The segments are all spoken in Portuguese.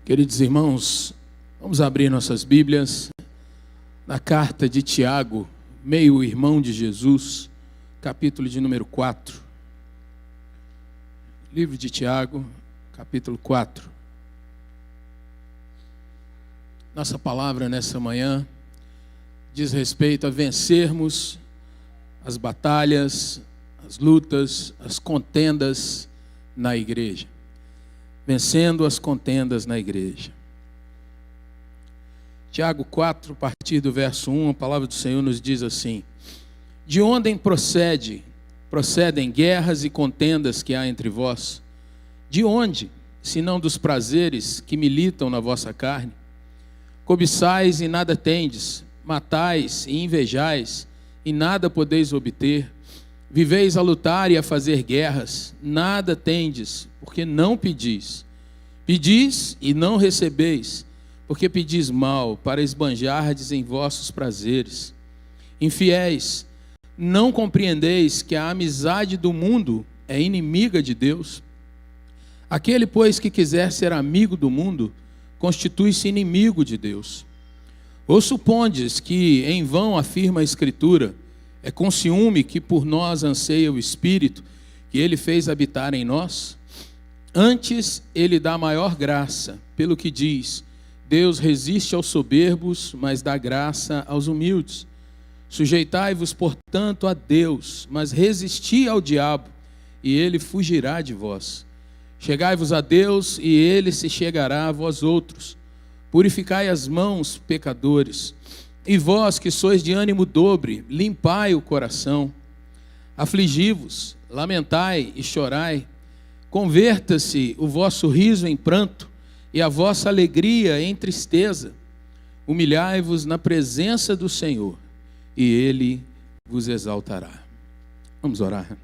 Queridos irmãos, vamos abrir nossas Bíblias na carta de Tiago, meio-irmão de Jesus, capítulo de número 4. Livro de Tiago, capítulo 4. Nossa palavra nessa manhã diz respeito a vencermos as batalhas, as lutas, as contendas na igreja. Vencendo as contendas na igreja. Tiago 4, a partir do verso 1, a palavra do Senhor nos diz assim: De onde procedem guerras e contendas que há entre vós? De onde, senão dos prazeres que militam na vossa carne? Cobiçais e nada tendes, matais e invejais, e nada podeis obter. Viveis a lutar e a fazer guerras, nada tendes, porque não pedis. Pedis e não recebeis, porque pedis mal, para esbanjardes em vossos prazeres. Infiéis, não compreendeis que a amizade do mundo é inimiga de Deus? Aquele, pois, que quiser ser amigo do mundo, constitui-se inimigo de Deus. Ou supondes que em vão afirma a Escritura: é com ciúme que por nós anseia o Espírito, que Ele fez habitar em nós? Antes, Ele dá maior graça, pelo que diz: Deus resiste aos soberbos, mas dá graça aos humildes. Sujeitai-vos, portanto, a Deus, mas resisti ao diabo, e ele fugirá de vós. Chegai-vos a Deus, e ele se chegará a vós outros. Purificai as mãos, pecadores. E vós que sois de ânimo dobre, limpai o coração. Afligi-vos, lamentai e chorai. Converta-se o vosso riso em pranto e a vossa alegria em tristeza. Humilhai-vos na presença do Senhor, e Ele vos exaltará. Vamos orar.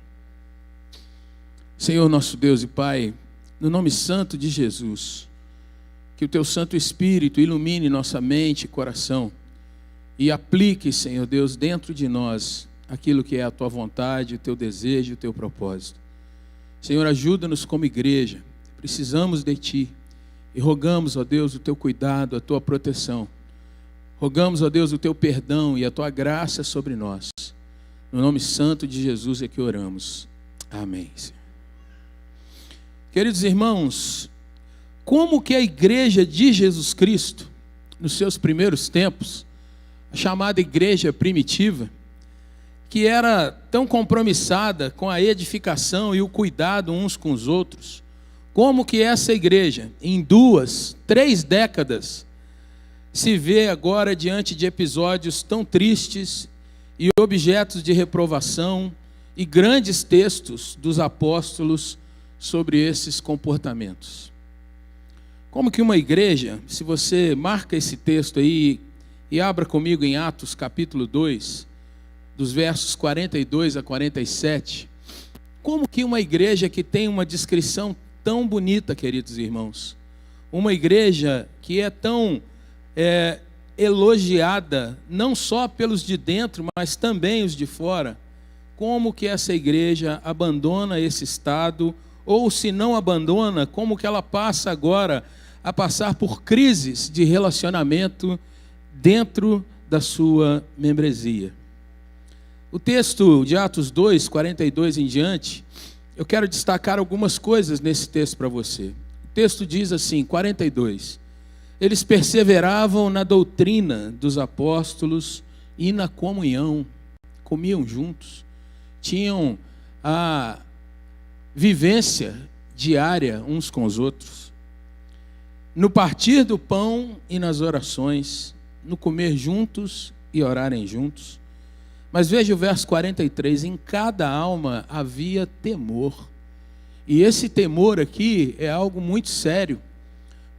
Senhor nosso Deus e Pai, no nome santo de Jesus, que o Teu Santo Espírito ilumine nossa mente e coração, e aplique, Senhor Deus, dentro de nós aquilo que é a Tua vontade, o Teu desejo, o Teu propósito. Senhor, ajuda-nos como igreja, precisamos de Ti, e rogamos, ó Deus, o Teu cuidado, a Tua proteção. Rogamos, ó Deus, o Teu perdão e a Tua graça sobre nós. No nome santo de Jesus é que oramos. Amém. Queridos irmãos, como que a igreja de Jesus Cristo, nos seus primeiros tempos, a chamada igreja primitiva, que era tão compromissada com a edificação e o cuidado uns com os outros, como que essa igreja, em 2, 3 décadas, se vê agora diante de episódios tão tristes e objetos de reprovação e grandes textos dos apóstolos sobre esses comportamentos. Como que uma igreja, se você marca esse texto aí e abra comigo em Atos capítulo 2, dos versos 42 a 47, como que uma igreja que tem uma descrição tão bonita, queridos irmãos, uma igreja que é tão elogiada, não só pelos de dentro, mas também os de fora, como que essa igreja abandona esse estado, ou se não abandona, como que ela passa agora a passar por crises de relacionamento dentro da sua membresia. O texto de Atos 2, 42 em diante, eu quero destacar algumas coisas nesse texto para você. O texto diz assim, 42, eles perseveravam na doutrina dos apóstolos e na comunhão, comiam juntos, tinham a vivência diária uns com os outros, no partir do pão e nas orações, no comer juntos e orarem juntos. Mas veja o verso 43, em cada alma havia temor. E esse temor aqui é algo muito sério,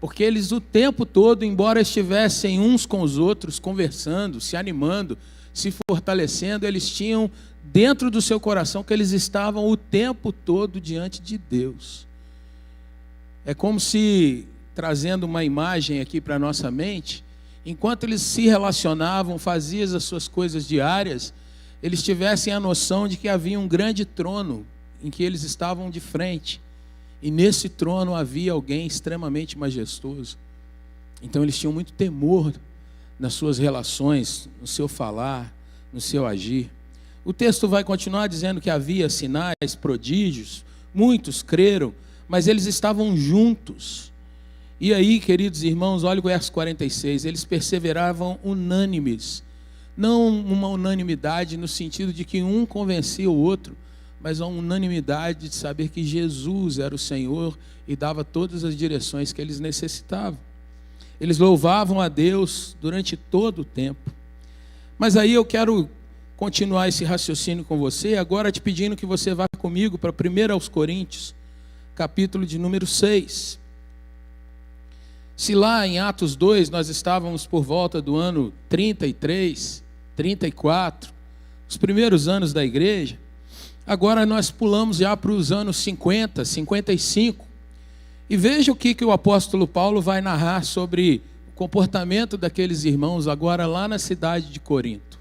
porque eles o tempo todo, embora estivessem uns com os outros, conversando, se animando, se fortalecendo, eles tinham dentro do seu coração que eles estavam o tempo todo diante de Deus. É como se, trazendo uma imagem aqui para a nossa mente, enquanto eles se relacionavam, faziam as suas coisas diárias, eles tivessem a noção de que havia um grande trono em que eles estavam de frente. E nesse trono havia alguém extremamente majestoso. Então eles tinham muito temor nas suas relações, no seu falar, no seu agir. O texto vai continuar dizendo que havia sinais, prodígios, muitos creram, mas eles estavam juntos. E aí, queridos irmãos, olha o verso 46, eles perseveravam unânimes, não uma unanimidade no sentido de que um convencia o outro, mas uma unanimidade de saber que Jesus era o Senhor e dava todas as direções que eles necessitavam. Eles louvavam a Deus durante todo o tempo. Mas aí eu quero continuar esse raciocínio com você, agora te pedindo que você vá comigo para 1 Coríntios, capítulo de número 6. Se lá em Atos 2 nós estávamos por volta do ano 33, 34, os primeiros anos da igreja, agora nós pulamos já para os anos 50, 55, e veja o que o apóstolo Paulo vai narrar sobre o comportamento daqueles irmãos agora lá na cidade de Corinto.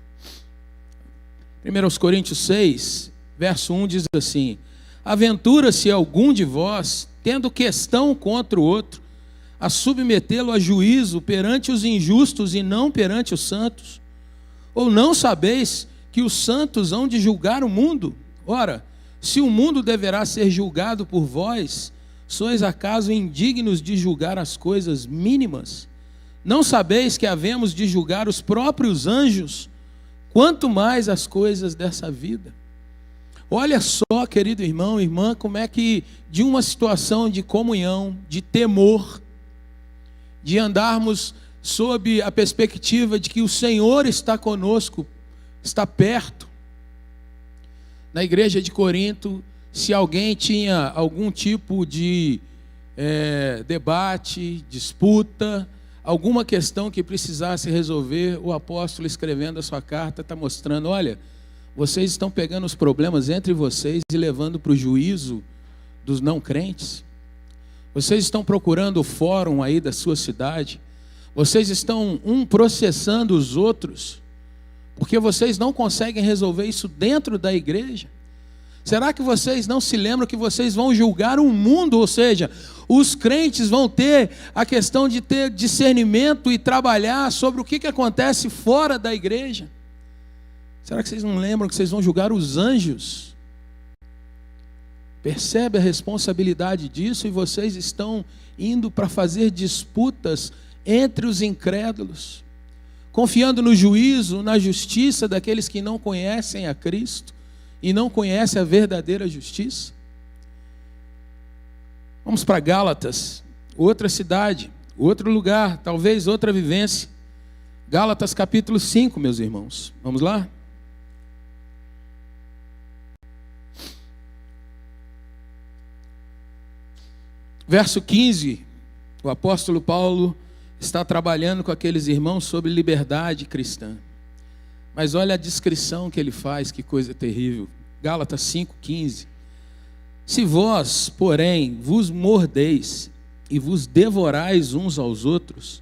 1 Coríntios 6, verso 1 diz assim: aventura-se algum de vós, tendo questão contra o outro, a submetê-lo a juízo perante os injustos e não perante os santos? Ou não sabeis que os santos hão de julgar o mundo? Ora, se o mundo deverá ser julgado por vós, sois acaso indignos de julgar as coisas mínimas? Não sabeis que havemos de julgar os próprios anjos? Quanto mais as coisas dessa vida. Olha só, querido irmão, irmã, como é que de uma situação de comunhão, de temor, de andarmos sob a perspectiva de que o Senhor está conosco, está perto. Na igreja de Corinto, se alguém tinha algum tipo de debate, disputa, alguma questão que precisasse resolver, o apóstolo escrevendo a sua carta está mostrando: olha, vocês estão pegando os problemas entre vocês e levando para o juízo dos não crentes. Vocês estão procurando o fórum aí da sua cidade. Vocês estão processando os outros, porque vocês não conseguem resolver isso dentro da igreja. Será que vocês não se lembram que vocês vão julgar o mundo? Ou seja, os crentes vão ter a questão de ter discernimento e trabalhar sobre o que acontece fora da igreja. Será que vocês não lembram que vocês vão julgar os anjos? Percebe a responsabilidade disso? E vocês estão indo para fazer disputas entre os incrédulos, confiando no juízo, na justiça daqueles que não conhecem a Cristo e não conhecem a verdadeira justiça. Vamos para Gálatas, outra cidade, outro lugar, talvez outra vivência. Gálatas capítulo 5, meus irmãos. Vamos lá? Verso 15, o apóstolo Paulo está trabalhando com aqueles irmãos sobre liberdade cristã. Mas olha a descrição que ele faz, que coisa terrível. Gálatas 5,15. Se vós, porém, vos mordeis e vos devorais uns aos outros,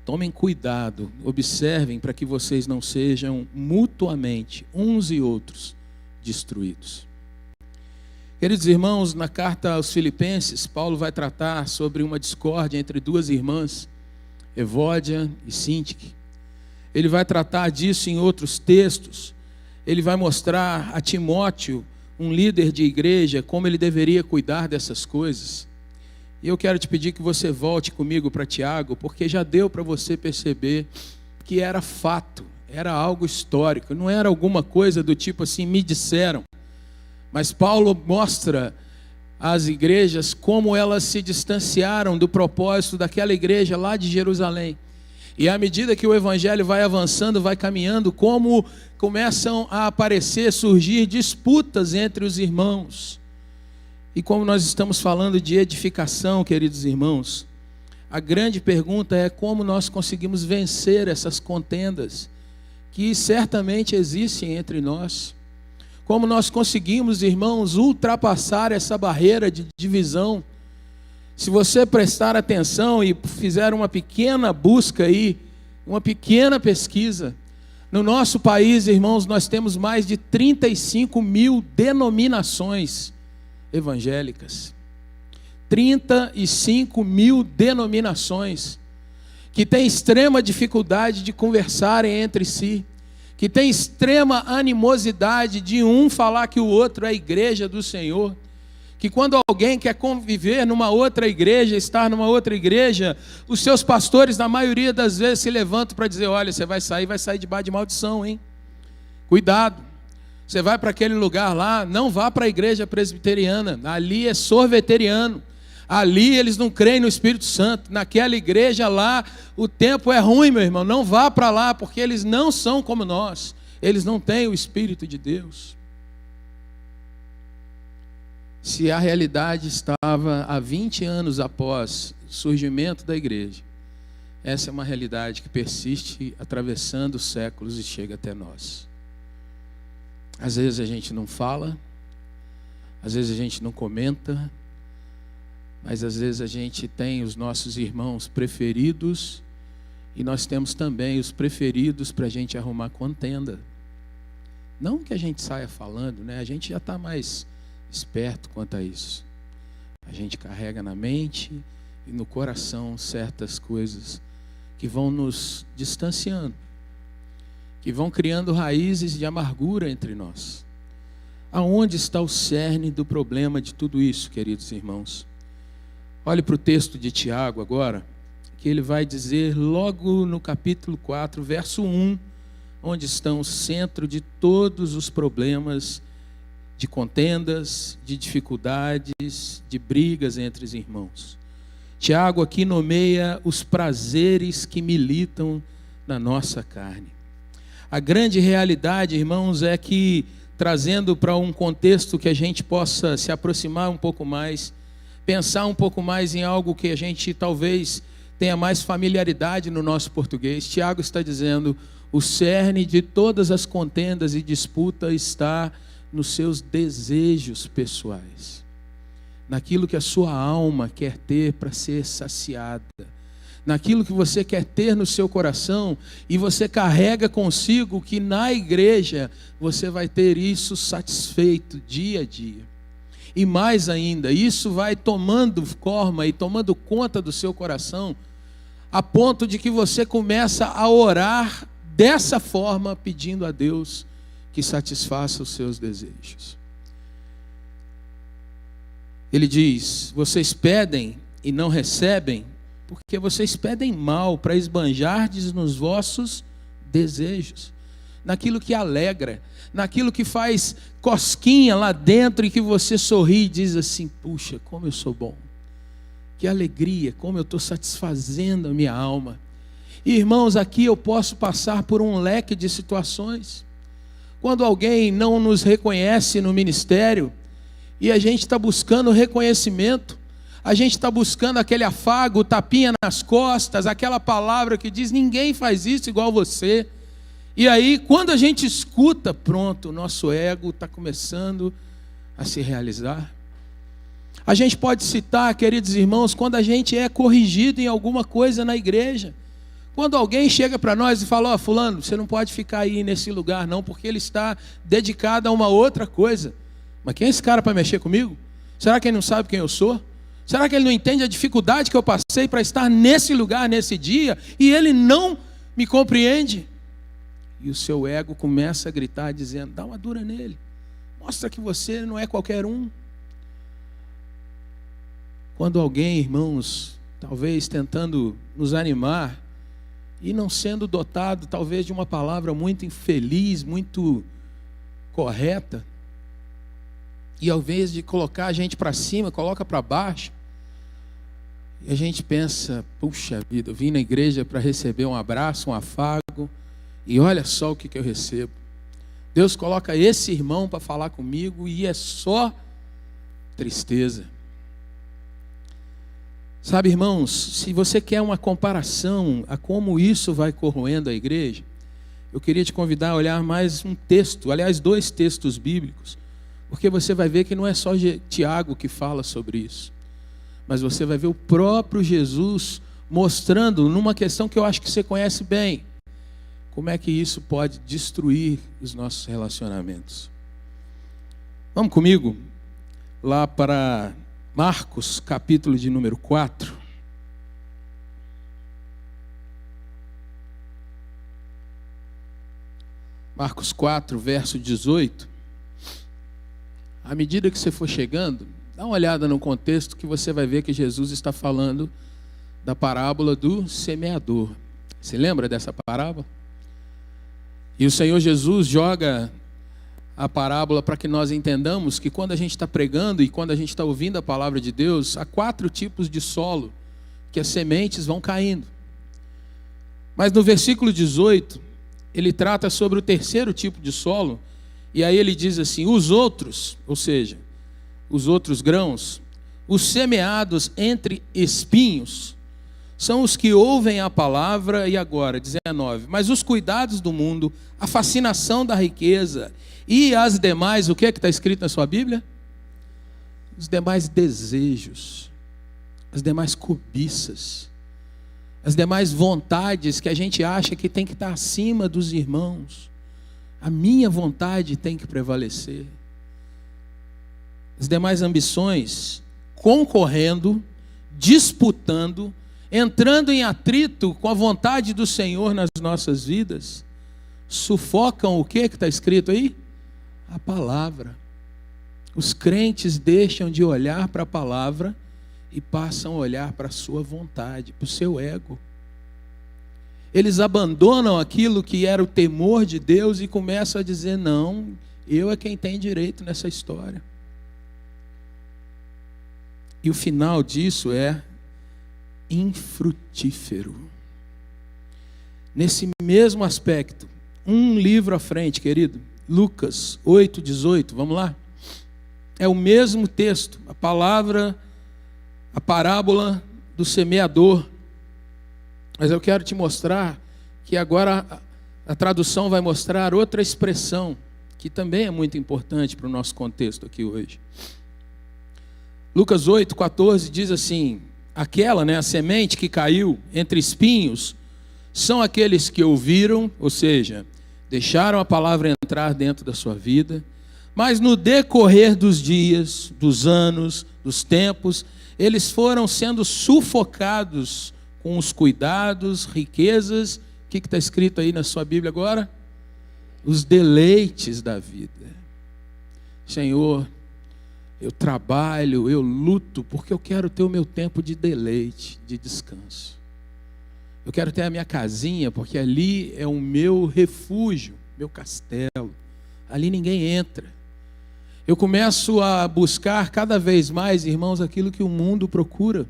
tomem cuidado, observem para que vocês não sejam mutuamente, uns e outros, destruídos. Queridos irmãos, na carta aos Filipenses, Paulo vai tratar sobre uma discórdia entre duas irmãs, Evódia e Sintique. Ele vai tratar disso em outros textos. Ele vai mostrar a Timóteo, um líder de igreja, como ele deveria cuidar dessas coisas. E eu quero te pedir que você volte comigo para Tiago, porque já deu para você perceber que era fato, era algo histórico, não era alguma coisa do tipo assim, me disseram. Mas Paulo mostra às igrejas como elas se distanciaram do propósito daquela igreja lá de Jerusalém. E à medida que o evangelho vai avançando, vai caminhando, como começam a aparecer, surgir disputas entre os irmãos. E como nós estamos falando de edificação, queridos irmãos, a grande pergunta é como nós conseguimos vencer essas contendas que certamente existem entre nós. Como nós conseguimos, irmãos, ultrapassar essa barreira de divisão. Se você prestar atenção e fizer uma pequena busca aí, uma pequena pesquisa, no nosso país, irmãos, nós temos mais de 35 mil denominações evangélicas. 35 mil denominações. que têm extrema dificuldade de conversarem entre si, que têm extrema animosidade de um falar que o outro é a igreja do Senhor, que quando alguém quer conviver numa outra igreja, estar numa outra igreja, os seus pastores, na maioria das vezes, se levantam para dizer: olha, você vai sair debaixo de maldição, hein? Cuidado, você vai para aquele lugar lá, não vá para a igreja presbiteriana, ali é sorveteriano, ali eles não creem no Espírito Santo, naquela igreja lá, o tempo é ruim, meu irmão, não vá para lá, porque eles não são como nós, eles não têm o Espírito de Deus. Se a realidade estava há 20 anos após o surgimento da igreja, essa é uma realidade que persiste atravessando os séculos e chega até nós. Às vezes a gente não fala, às vezes a gente não comenta, mas às vezes a gente tem os nossos irmãos preferidos e nós temos também os preferidos para a gente arrumar contenda. Não que a gente saia falando, né? A gente já está mais esperto quanto a isso. A gente carrega na mente e no coração certas coisas que vão nos distanciando, que vão criando raízes de amargura entre nós. Aonde está o cerne do problema de tudo isso, queridos irmãos? Olhe para o texto de Tiago agora, que ele vai dizer logo no capítulo 4, verso 1, onde estão o centro de todos os problemas de contendas, de dificuldades, de brigas entre os irmãos. Tiago aqui nomeia os prazeres que militam na nossa carne. A grande realidade, irmãos, é que, trazendo para um contexto que a gente possa se aproximar um pouco mais, pensar um pouco mais em algo que a gente talvez tenha mais familiaridade no nosso português, Tiago está dizendo: o cerne de todas as contendas e disputas está nos seus desejos pessoais, naquilo que a sua alma quer ter para ser saciada, naquilo que você quer ter no seu coração, e você carrega consigo que na igreja você vai ter isso satisfeito dia a dia. E mais ainda, isso vai tomando forma e tomando conta do seu coração, a ponto de que você começa a orar dessa forma, pedindo a Deus que satisfaça os seus desejos. Ele diz: vocês pedem e não recebem, porque vocês pedem mal para esbanjardes nos vossos desejos, naquilo que alegra, naquilo que faz cosquinha lá dentro e que você sorri e diz assim: puxa, como eu sou bom, que alegria, como eu estou satisfazendo a minha alma. E, irmãos, aqui eu posso passar por um leque de situações. Quando alguém não nos reconhece no ministério e a gente está buscando reconhecimento, a gente está buscando aquele afago, tapinha nas costas, aquela palavra que diz: ninguém faz isso igual você. E aí, quando a gente escuta, pronto, o nosso ego está começando a se realizar. A gente pode citar, queridos irmãos, quando a gente é corrigido em alguma coisa na igreja. Quando alguém chega para nós e fala: ó, fulano, você não pode ficar aí nesse lugar não, porque ele está dedicado a uma outra coisa. Mas quem é esse cara para mexer comigo? Será que ele não sabe quem eu sou? Será que ele não entende a dificuldade que eu passei para estar nesse lugar, nesse dia, e ele não me compreende? E o seu ego começa a gritar, dizendo: dá uma dura nele, mostra que você não é qualquer um. Quando alguém, irmãos, talvez tentando nos animar, e não sendo dotado talvez de uma palavra muito infeliz, muito correta, e ao invés de colocar a gente para cima, coloca para baixo, e a gente pensa: puxa vida, eu vim na igreja para receber um abraço, um afago, e olha só o que eu recebo. Deus coloca esse irmão para falar comigo e é só tristeza. Sabe, irmãos, se você quer uma comparação a como isso vai corroendo a igreja, eu queria te convidar a olhar mais um texto, aliás, 2 textos bíblicos, porque você vai ver que não é só Tiago que fala sobre isso, mas você vai ver o próprio Jesus mostrando numa questão que eu acho que você conhece bem, como é que isso pode destruir os nossos relacionamentos. Vamos comigo lá para Marcos, capítulo de número 4. Marcos 4, verso 18. À medida que você for chegando, dá uma olhada no contexto que você vai ver que Jesus está falando da parábola do semeador. Você lembra dessa parábola? E o Senhor Jesus joga a parábola para que nós entendamos que quando a gente está pregando e quando a gente está ouvindo a palavra de Deus, há 4 tipos de solo que as sementes vão caindo. Mas no versículo 18, ele trata sobre o terceiro tipo de solo, e aí ele diz assim: os outros, ou seja, os outros grãos, os semeados entre espinhos, são os que ouvem a palavra, e agora, 19, mas os cuidados do mundo, a fascinação da riqueza e as demais, o que é que está escrito na sua Bíblia? Os demais desejos, as demais cobiças, as demais vontades que a gente acha que tem que estar acima dos irmãos. A minha vontade tem que prevalecer. As demais ambições concorrendo, disputando, entrando em atrito com a vontade do Senhor nas nossas vidas, sufocam o que está escrito aí? A palavra. Os crentes deixam de olhar para a palavra e passam a olhar para a sua vontade, para o seu ego. Eles abandonam aquilo que era o temor de Deus e começam a dizer: não, eu é quem tem direito nessa história. E o final disso é infrutífero. Nesse mesmo aspecto, um livro à frente, querido, Lucas 8:18, vamos lá? É o mesmo texto, a palavra, a parábola do semeador. Mas eu quero te mostrar que agora a tradução vai mostrar outra expressão, que também é muito importante para o nosso contexto aqui hoje. Lucas 8:14 diz assim: aquela, a semente que caiu entre espinhos, são aqueles que ouviram, ou seja, deixaram a palavra entrar dentro da sua vida, mas no decorrer dos dias, dos anos, dos tempos, eles foram sendo sufocados com os cuidados, riquezas, o que está escrito aí na sua Bíblia agora? Os deleites da vida. Senhor, eu trabalho, eu luto, porque eu quero ter o meu tempo de deleite, de descanso. Eu quero ter a minha casinha, porque ali é o meu refúgio, meu castelo. Ali ninguém entra. Eu começo a buscar cada vez mais, irmãos, aquilo que o mundo procura.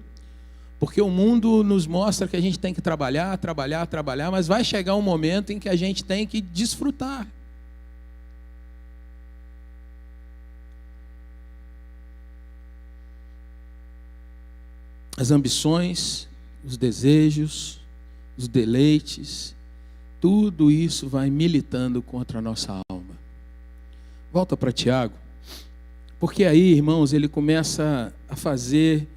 Porque o mundo nos mostra que a gente tem que trabalhar, trabalhar, trabalhar, mas vai chegar um momento em que a gente tem que desfrutar. As ambições, os desejos, os deleites, tudo isso vai militando contra a nossa alma. Volta para Tiago, porque aí, irmãos, ele começa a fazer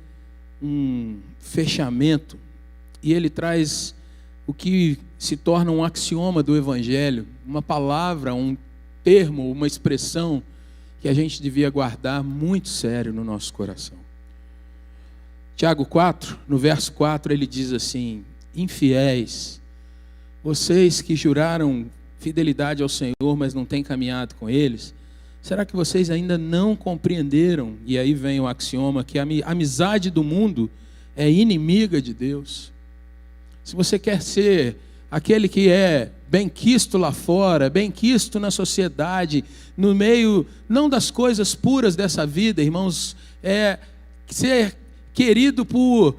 um fechamento e ele traz o que se torna um axioma do Evangelho, uma palavra, um termo, uma expressão que a gente devia guardar muito sério no nosso coração. Tiago 4, no verso 4, ele diz assim: infiéis, vocês que juraram fidelidade ao Senhor, mas não têm caminhado com eles, será que vocês ainda não compreenderam? E aí vem o axioma que a amizade do mundo é inimiga de Deus. Se você quer ser aquele que é benquisto lá fora, benquisto na sociedade, no meio, não das coisas puras dessa vida, irmãos, é ser querido por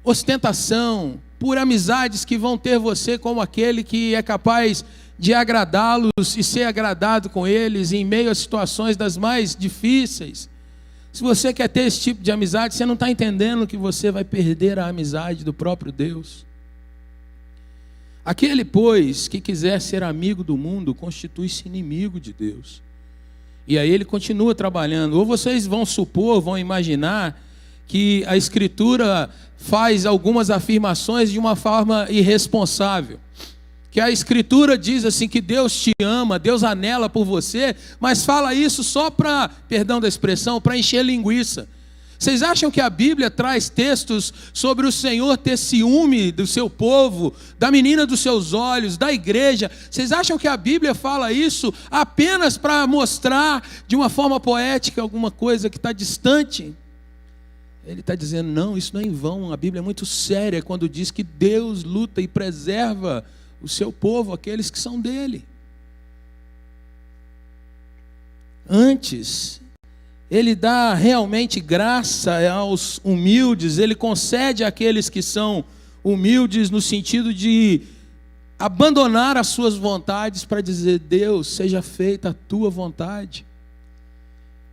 ostentação, por amizades que vão ter você como aquele que é capaz de agradá-los e ser agradado com eles em meio a situações das mais difíceis. Se você quer ter esse tipo de amizade, você não está entendendo que você vai perder a amizade do próprio Deus. Aquele, pois, que quiser ser amigo do mundo, constitui-se inimigo de Deus. E aí ele continua trabalhando. Ou vocês vão supor, vão imaginar que a Escritura faz algumas afirmações de uma forma irresponsável. Que a Escritura diz assim que Deus te ama, Deus anela por você, mas fala isso só para, perdão da expressão, para encher linguiça. Vocês acham que a Bíblia traz textos sobre o Senhor ter ciúme do seu povo, da menina dos seus olhos, da igreja? Vocês acham que a Bíblia fala isso apenas para mostrar de uma forma poética alguma coisa que está distante? Ele está dizendo, não, isso não é em vão. A Bíblia é muito séria quando diz que Deus luta e preserva o seu povo, aqueles que são dele. Antes, ele dá realmente graça aos humildes, ele concede àqueles que são humildes no sentido de abandonar as suas vontades para dizer, Deus, seja feita a tua vontade.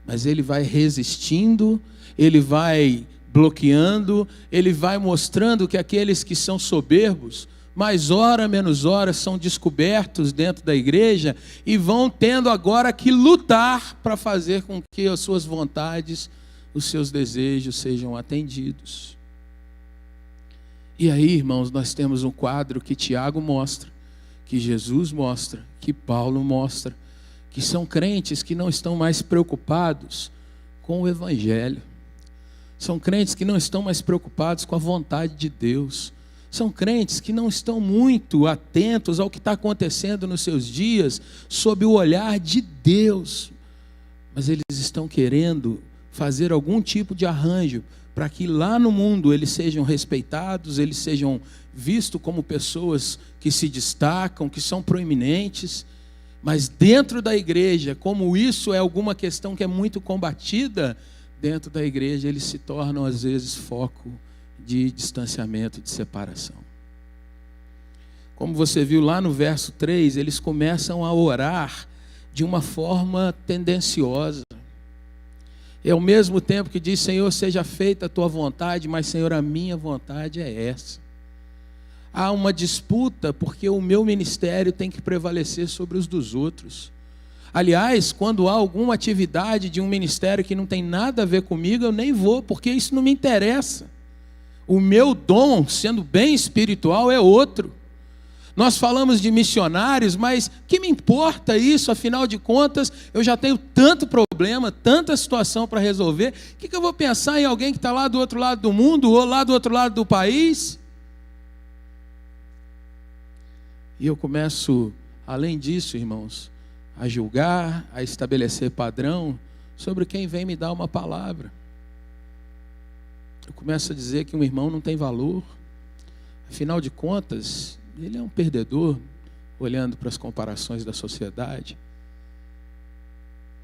Mas ele vai resistindo, ele vai bloqueando, ele vai mostrando que aqueles que são soberbos, mais hora menos hora, são descobertos dentro da igreja e vão tendo agora que lutar para fazer com que as suas vontades, os seus desejos sejam atendidos. E aí, irmãos, nós temos um quadro que Tiago mostra, que Jesus mostra, que Paulo mostra, que são crentes que não estão mais preocupados com o Evangelho. São crentes que não estão mais preocupados com a vontade de Deus. São crentes que não estão muito atentos ao que está acontecendo nos seus dias, sob o olhar de Deus. Mas eles estão querendo fazer algum tipo de arranjo para que lá no mundo eles sejam respeitados, eles sejam vistos como pessoas que se destacam, que são proeminentes. Mas dentro da igreja, como isso é alguma questão que é muito combatida, dentro da igreja eles se tornam às vezes foco de distanciamento, de separação. Como você viu lá no verso 3, eles começam a orar de uma forma tendenciosa. É ao mesmo tempo que diz, Senhor, seja feita a tua vontade, mas Senhor, a minha vontade é essa. Há uma disputa porque o meu ministério tem que prevalecer sobre os dos outros. Aliás, quando há alguma atividade de um ministério que não tem nada a ver comigo, eu nem vou, porque isso não me interessa. O meu dom, sendo bem espiritual, é outro. Nós falamos de missionários, mas que me importa isso? Afinal de contas, eu já tenho tanto problema, tanta situação para resolver. O que eu vou pensar em alguém que está lá do outro lado do mundo, ou lá do outro lado do país? E eu começo, além disso, irmãos, a julgar, a estabelecer padrão sobre quem vem me dar uma palavra. Eu começo a dizer que um irmão não tem valor. Afinal de contas, ele é um perdedor, olhando para as comparações da sociedade.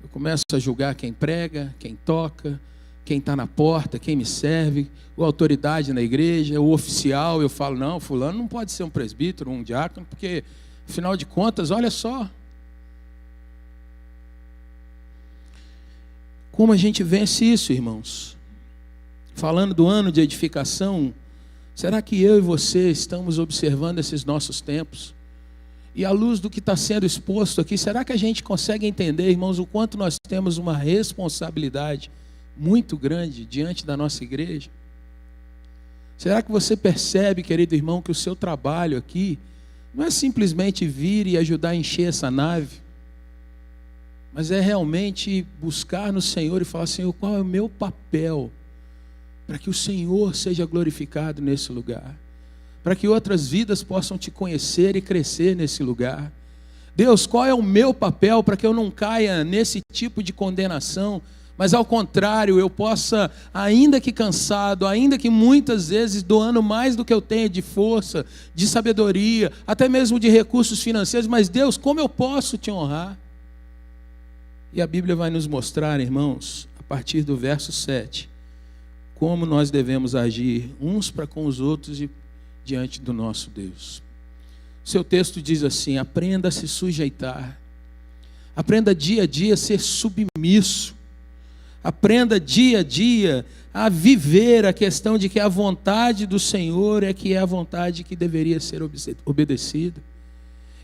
Eu começo a julgar quem prega, quem toca, quem está na porta, quem me serve, a autoridade na igreja, o oficial. Eu falo, não, fulano não pode ser um presbítero, um diácono, porque, afinal de contas, olha só. Como a gente vence isso, irmãos? Falando do ano de edificação, será que eu e você estamos observando esses nossos tempos? E à luz do que está sendo exposto aqui, será que a gente consegue entender, irmãos, o quanto nós temos uma responsabilidade muito grande diante da nossa igreja? Será que você percebe, querido irmão, que o seu trabalho aqui não é simplesmente vir e ajudar a encher essa nave, mas é realmente buscar no Senhor e falar, Senhor, qual é o meu papel para que o Senhor seja glorificado nesse lugar, para que outras vidas possam te conhecer e crescer nesse lugar. Deus, qual é o meu papel para que eu não caia nesse tipo de condenação, mas ao contrário, eu possa, ainda que cansado, ainda que muitas vezes doando mais do que eu tenho de força, de sabedoria, até mesmo de recursos financeiros, mas Deus, como eu posso te honrar? E a Bíblia vai nos mostrar, irmãos, a partir do verso 7, como nós devemos agir uns para com os outros e diante do nosso Deus. Seu texto diz assim, aprenda a se sujeitar, aprenda dia a dia a ser submisso, aprenda dia a dia a viver a questão de que a vontade do Senhor é que é a vontade que deveria ser obedecida.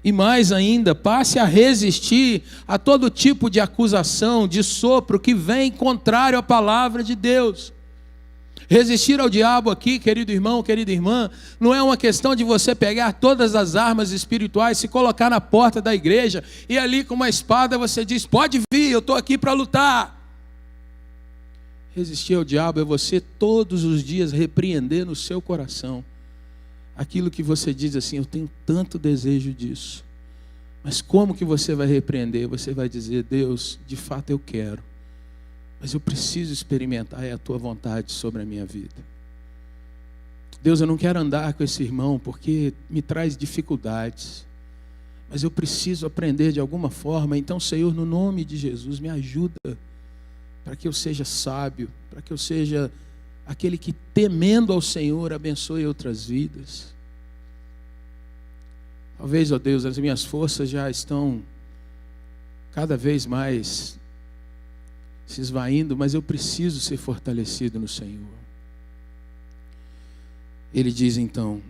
E mais ainda, passe a resistir a todo tipo de acusação, de sopro que vem contrário à palavra de Deus. Resistir ao diabo aqui, querido irmão, querida irmã, não é uma questão de você pegar todas as armas espirituais, se colocar na porta da igreja e ali com uma espada você diz, pode vir, eu estou aqui para lutar. Resistir ao diabo é você todos os dias repreender no seu coração aquilo que você diz assim: eu tenho tanto desejo disso. Mas como que você vai repreender? Você vai dizer: Deus, de fato eu quero, mas eu preciso experimentar a tua vontade sobre a minha vida. Deus, eu não quero andar com esse irmão porque me traz dificuldades, mas eu preciso aprender de alguma forma. Então, Senhor, no nome de Jesus, me ajuda para que eu seja sábio, para que eu seja aquele que, temendo ao Senhor, abençoe outras vidas. Talvez, ó Deus, as minhas forças já estão cada vez mais se esvaindo, mas eu preciso ser fortalecido no Senhor. Ele diz então: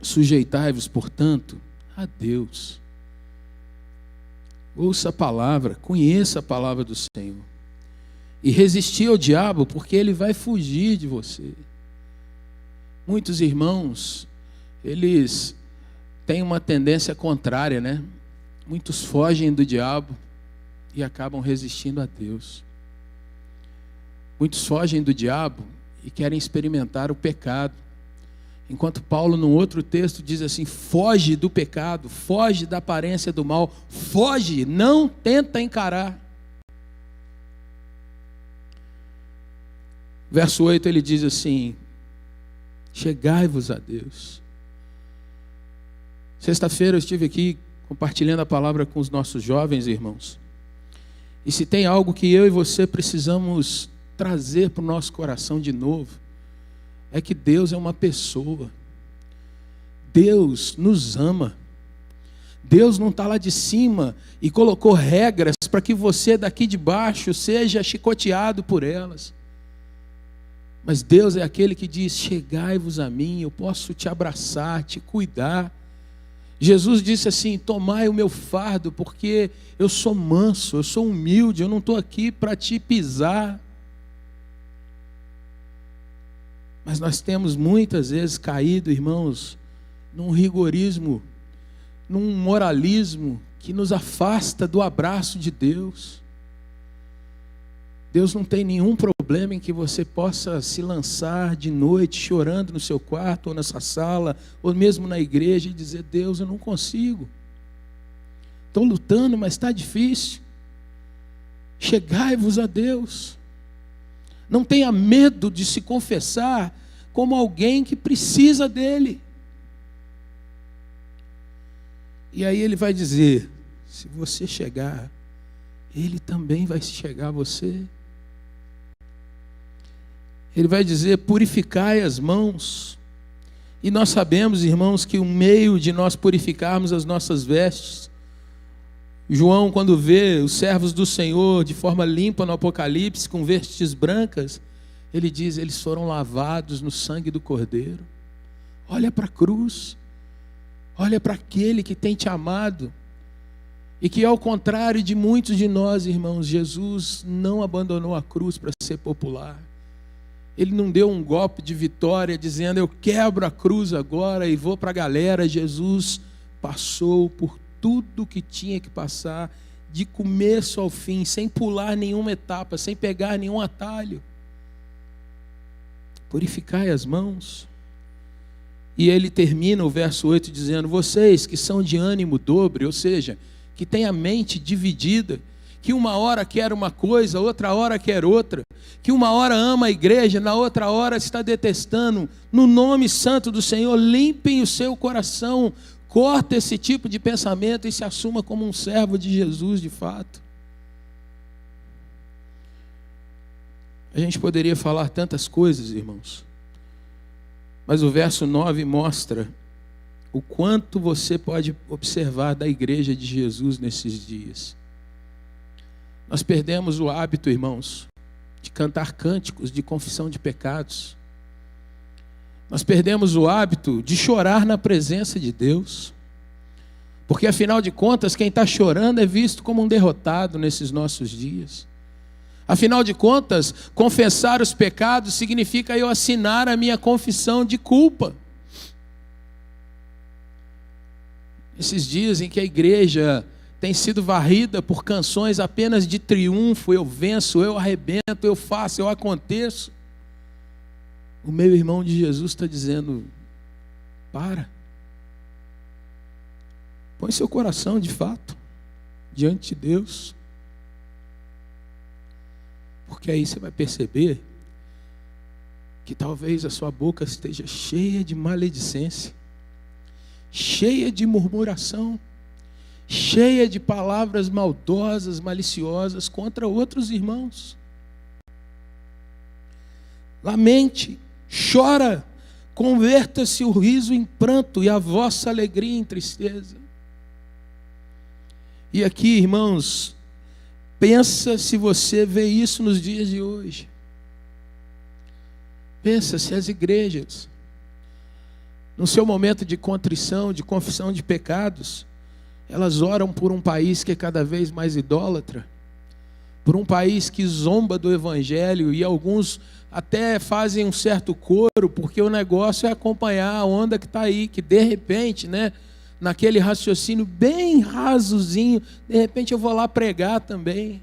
sujeitai-vos, portanto, a Deus. Ouça a palavra, conheça a palavra do Senhor. E resistir ao diabo, porque ele vai fugir de você. Muitos irmãos, eles têm uma tendência contrária, né? Muitos fogem do diabo e acabam resistindo a Deus. Muitos fogem do diabo e querem experimentar o pecado. Enquanto Paulo, num outro texto, diz assim: foge do pecado, foge da aparência do mal, foge, não tenta encarar. Verso 8 ele diz assim: chegai-vos a Deus. Sexta-feira eu estive aqui compartilhando a palavra com os nossos jovens irmãos. E se tem algo que eu e você precisamos trazer para o nosso coração de novo, é que Deus é uma pessoa. Deus nos ama. Deus não está lá de cima e colocou regras para que você daqui de baixo seja chicoteado por elas. Mas Deus é aquele que diz: chegai-vos a mim, eu posso te abraçar, te cuidar. Jesus disse assim: tomai o meu fardo, porque eu sou manso, eu sou humilde, eu não estou aqui para te pisar. Mas nós temos muitas vezes caído, irmãos, num rigorismo, num moralismo que nos afasta do abraço de Deus. Deus não tem nenhum problema em que você possa se lançar de noite chorando no seu quarto ou nessa sala, ou mesmo na igreja, e dizer: Deus, eu não consigo. Estou lutando, mas está difícil. Chegai-vos a Deus. Não tenha medo de se confessar como alguém que precisa dele. E aí ele vai dizer: se você chegar, ele também vai chegar a você. Ele vai dizer: purificai as mãos. E nós sabemos, irmãos, que o meio de nós purificarmos as nossas vestes, João, quando vê os servos do Senhor de forma limpa no Apocalipse, com vestes brancas, ele diz: eles foram lavados no sangue do Cordeiro. Olha para a cruz, olha para aquele que tem te amado, e que, ao contrário de muitos de nós, irmãos, Jesus não abandonou a cruz para ser popular. Ele não deu um golpe de vitória dizendo: eu quebro a cruz agora e vou para a galera. Jesus passou por tudo que tinha que passar, de começo ao fim, sem pular nenhuma etapa, sem pegar nenhum atalho. Purificai as mãos. E ele termina o verso 8 dizendo: vocês que são de ânimo dobre, ou seja, que têm a mente dividida, que uma hora quer uma coisa, outra hora quer outra, que uma hora ama a igreja, na outra hora está detestando, no nome santo do Senhor, limpem o seu coração, corta esse tipo de pensamento e se assuma como um servo de Jesus de fato. A gente poderia falar tantas coisas, irmãos, mas o verso 9 mostra o quanto você pode observar da igreja de Jesus nesses dias. Nós perdemos o hábito, irmãos, de cantar cânticos de confissão de pecados. Nós perdemos o hábito de chorar na presença de Deus. Porque, afinal de contas, quem está chorando é visto como um derrotado nesses nossos dias. Afinal de contas, confessar os pecados significa eu assinar a minha confissão de culpa. Esses dias em que a igreja tem sido varrida por canções apenas de triunfo, eu venço, eu arrebento, eu faço, eu aconteço. O meu irmão de Jesus está dizendo: para. Põe seu coração de fato diante de Deus. Porque aí você vai perceber que talvez a sua boca esteja cheia de maledicência, cheia de murmuração, cheia de palavras maldosas, maliciosas contra outros irmãos. Lamente, chora, converta-se o riso em pranto e a vossa alegria em tristeza. E aqui, irmãos, pensa se você vê isso nos dias de hoje. Pensa se as igrejas, no seu momento de contrição, de confissão de pecados, elas oram por um país que é cada vez mais idólatra, por um país que zomba do evangelho, e alguns até fazem um certo coro, porque o negócio é acompanhar a onda que está aí, que de repente, naquele raciocínio bem rasozinho, de repente eu vou lá pregar também.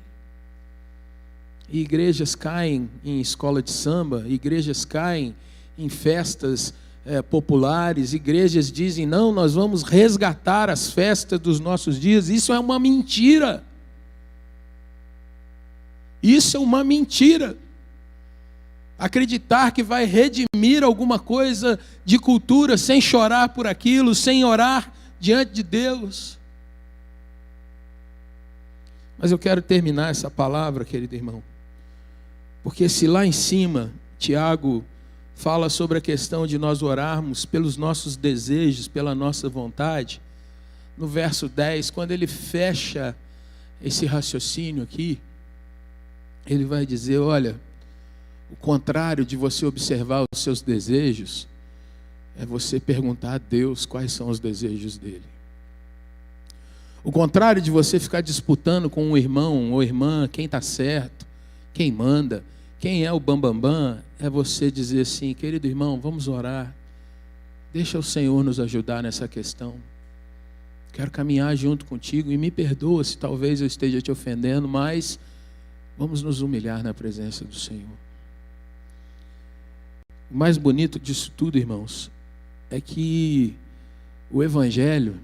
E igrejas caem em escola de samba, igrejas caem em festas populares, igrejas dizem: não, nós vamos resgatar as festas dos nossos dias. Isso é uma mentira. Isso é uma mentira. Acreditar que vai redimir alguma coisa de cultura sem chorar por aquilo, sem orar diante de Deus. Mas eu quero terminar essa palavra, querido irmão, porque se lá em cima Tiago fala sobre a questão de nós orarmos pelos nossos desejos, pela nossa vontade, no verso 10, quando ele fecha esse raciocínio aqui, ele vai dizer: olha, o contrário de você observar os seus desejos é você perguntar a Deus quais são os desejos dele. O contrário de você ficar disputando com um irmão ou irmã quem está certo, quem manda, quem é o bambambam, é você dizer assim: querido irmão, vamos orar, deixa o Senhor nos ajudar nessa questão, quero caminhar junto contigo, e me perdoa se talvez eu esteja te ofendendo, mas vamos nos humilhar na presença do Senhor. O mais bonito disso tudo, irmãos, é que o Evangelho,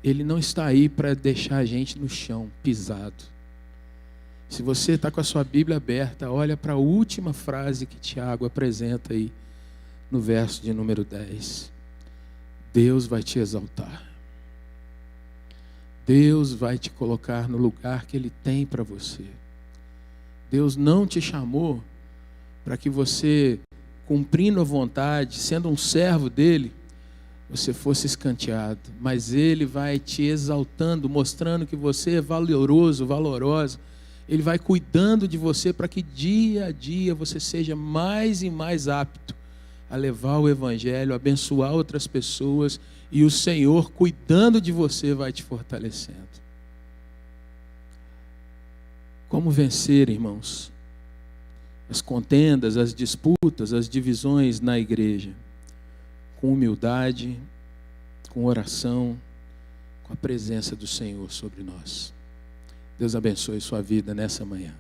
ele não está aí para deixar a gente no chão, pisado. Se você está com a sua Bíblia aberta, olha para a última frase que Tiago apresenta aí, no verso de número 10. Deus vai te exaltar. Deus vai te colocar no lugar que Ele tem para você. Deus não te chamou para que você, cumprindo a vontade, sendo um servo dEle, você fosse escanteado. Mas Ele vai te exaltando, mostrando que você é valoroso, valorosa. Ele vai cuidando de você para que dia a dia você seja mais e mais apto a levar o Evangelho, a abençoar outras pessoas, e o Senhor, cuidando de você, vai te fortalecendo. Como vencer, irmãos, as contendas, as disputas, as divisões na igreja? Com humildade, com oração, com a presença do Senhor sobre nós. Deus abençoe sua vida nessa manhã.